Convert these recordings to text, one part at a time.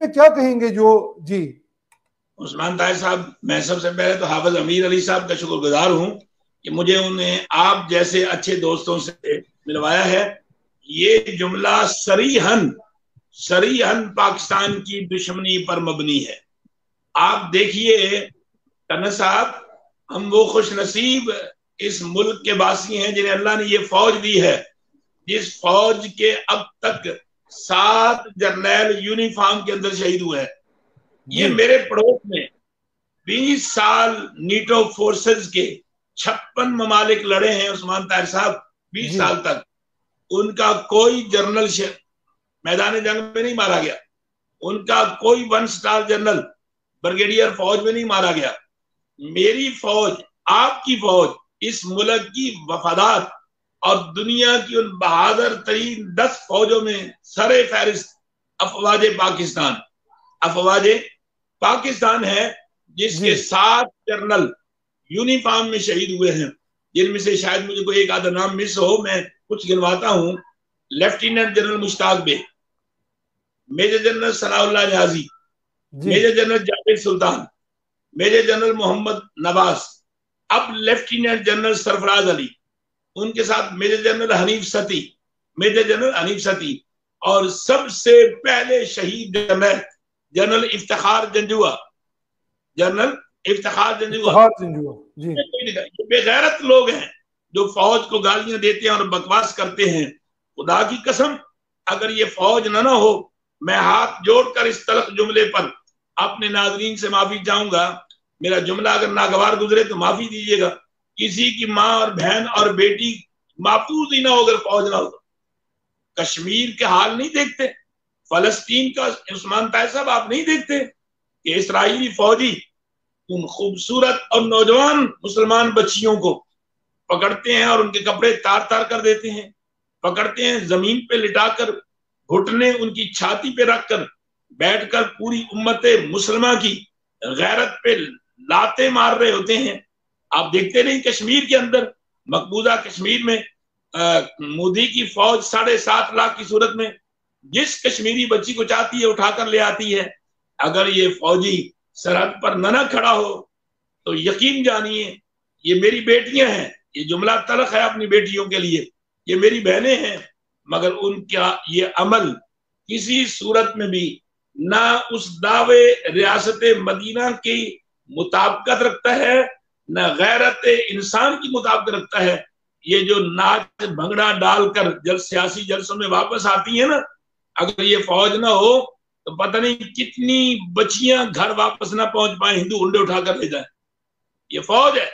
क्या कहेंगे जो जी उस्मान ताहिर साहब, मैं सबसे पहले तो हाफिज अमीर अली साहब का शुक्रगुजार हूं कि मुझे उन्हें आप जैसे अच्छे दोस्तों से मिलवाया है। ये जुमला सरीहन सरीहन पाकिस्तान की दुश्मनी पर मबनी है। आप देखिए टन्ना साहब, हम वो खुश नसीब इस मुल्क के वासी हैं जिन्हें अल्लाह ने ये फौज दी है, जिस फौज के अब तक 7 जर्नैल यूनिफॉर्म के अंदर शहीद हुए हैं। ये मेरे पड़ोस में 20 साल नीटो फोर्सेस के 56 ममालिक लड़े हैं उस्मान ताहिर साहब, 20 साल तक। उनका कोई जनरल मैदान जंग में नहीं मारा गया, उनका कोई 1 स्टार जनरल ब्रिगेडियर फौज में नहीं मारा गया। मेरी फौज, आपकी फौज, इस मुल्क की वफादार और दुनिया की उन बहादुर तरीन 10 फौजों में सरे फहरिस्त अफवाज पाकिस्तान, अफवाज पाकिस्तान है, जिसके 7 जनरल यूनिफॉर्म में शहीद हुए हैं, जिनमें से शायद मुझे कोई एक आधा नाम मिस हो, मैं कुछ गिनवाता हूं। Lieutenant general Mushtaq Baig, major general Sanaullah Niazi, major general Javed Sultan, major general Mohammad Nawaz, अब लेफ्टिनेंट जनरल सरफराज अली, उनके साथ major general Hanif Sati, major general Hanif Sati, और सबसे पहले शहीद जनरल इफ्तिखार जंजुआ, जनरल इफ्तिखार जंजुआ। ये बेगैरत लोग हैं जो फौज को गालियां देते हैं और बकवास करते हैं। खुदा की कसम, अगर ये फौज ना हो, मैं हाथ जोड़कर इस तलख जुमले पर अपने नाजरीन से माफी चाहूंगा। मेरा जुमला अगर नागवार गुजरे तो माफी दीजिएगा। किसी की माँ और बहन और बेटी महफूज ही ना हो अगर फौज ना हो। कश्मीर के हाल नहीं देखते, फलस्तीन का उस्मान ताहिर साहब आप नहीं देखते कि इसराइली फौजी उन खूबसूरत और नौजवान मुसलमान बच्चियों को पकड़ते हैं और उनके कपड़े तार तार कर देते हैं, पकड़ते हैं जमीन पे लिटाकर, घुटने उनकी छाती पे रखकर बैठकर पूरी उम्मत मुसलमा की गैरत पे लाते मार रहे होते हैं। आप देखते नहीं कश्मीर के अंदर, मकबूजा कश्मीर में मोदी की फौज 7.5 लाख की सूरत में जिस कश्मीरी बच्ची को चाहती है उठाकर ले आती है। अगर ये फौजी सरहद पर न खड़ा हो तो यकीन जानिए ये मेरी बेटियां हैं, ये जुमला तलख है अपनी बेटियों के लिए, ये मेरी बहनें हैं, मगर उनका ये अमल किसी सूरत में भी ना उस दावे रियासत मदीना की मुताबिकत रखता है, न गैरत इंसान की मुताबिकत रखता है। ये जो नाच भंगड़ा डालकर सियासी जलसों में वापस आती है ना, अगर ये फौज ना हो तो पता नहीं कितनी बच्चियां घर वापस ना पहुंच पाए, हिंदू हुंडे उठाकर ले जाए। ये फौज है।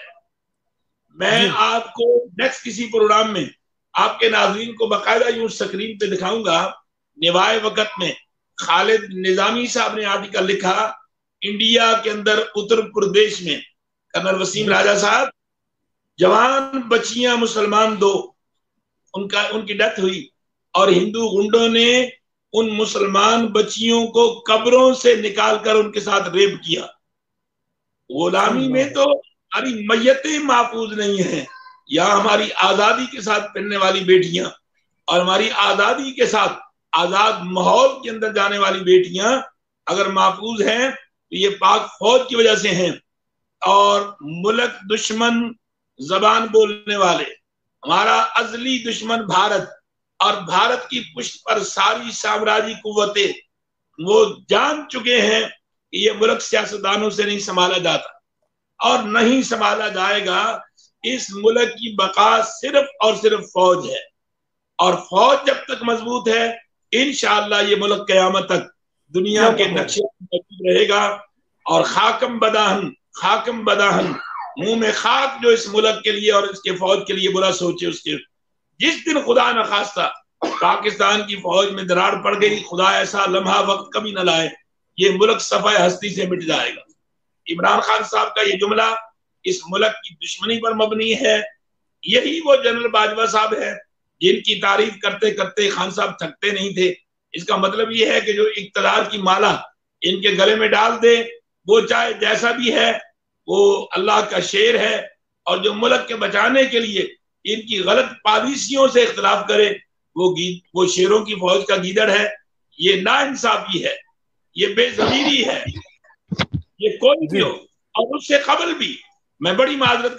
मैं आपको नेक्स्ट किसी प्रोग्राम में आपके नाज़रीन को बाकायदा यूं स्क्रीन पे दिखाऊंगा। निवाए वक्त में खालिद निजामी साहब ने आर्टिकल लिखा, इंडिया के अंदर उत्तर प्रदेश में कर्नल वसीम राजा साहब, जवान बच्चियां मुसलमान 2 उनकी डेथ हुई और हिंदू गुंडों ने उन मुसलमान बच्चियों को कब्रों से निकालकर उनके साथ रेप किया। गुलामी में तो हमारी मैयतें महफूज नहीं है, या हमारी आजादी के साथ पहनने वाली बेटियां और हमारी आजादी के साथ आजाद माहौल के अंदर जाने वाली बेटियां अगर महफूज हैं तो ये पाक फौज की वजह से हैं। और मुल्क दुश्मन जबान बोलने वाले, हमारा अजली दुश्मन भारत, और भारत की पुष्ट पर सारी साम्राज्य कुव्वतें वो जान चुके हैं कि ये मुल्क सियासतदानों से नहीं संभाला जाता और नहीं संभाला जाएगा। इस मुल्क की बका सिर्फ और सिर्फ फौज है, और फौज जब तक मजबूत है इंशाअल्लाह ये मुल्क क़यामत तक दुनिया के नक्शे मौजूद रहेगा। और खाकम बदाहन मुंह में खाक जो इस मुल्क के लिए और इसके फौज के लिए बुरा सोचे, उसके जिस दिन खुदा न खास्ता पाकिस्तान की फौज में दरार पड़ गई, खुदा ऐसा लम्हा वक्त कभी न लाए, ये मुल्क सफाए हस्ती से मिट जाएगा। इमरान खान साहब का ये जुमला इस मुल्क की दुश्मनी पर मबनी है। यही वो जनरल बाजवा साहब है जिनकी तारीफ करते करते खान साहब थकते नहीं थे। इसका मतलब ये है कि जो इक़्तिदार की माला इनके गले में डाल दे, वो चाहे जैसा भी है वो अल्लाह का शेर है, और जो मुल्क के बचाने के लिए इनकी गलत पॉलिसियों से इख्तिलाफ करे वो शेरों की फौज का गीदड़ है। ये नाइंसाफी है, یہ بے ضمیری ہے، یہ کوئی بھی ہو، اور اس سے قبل بھی میں بڑی معذرت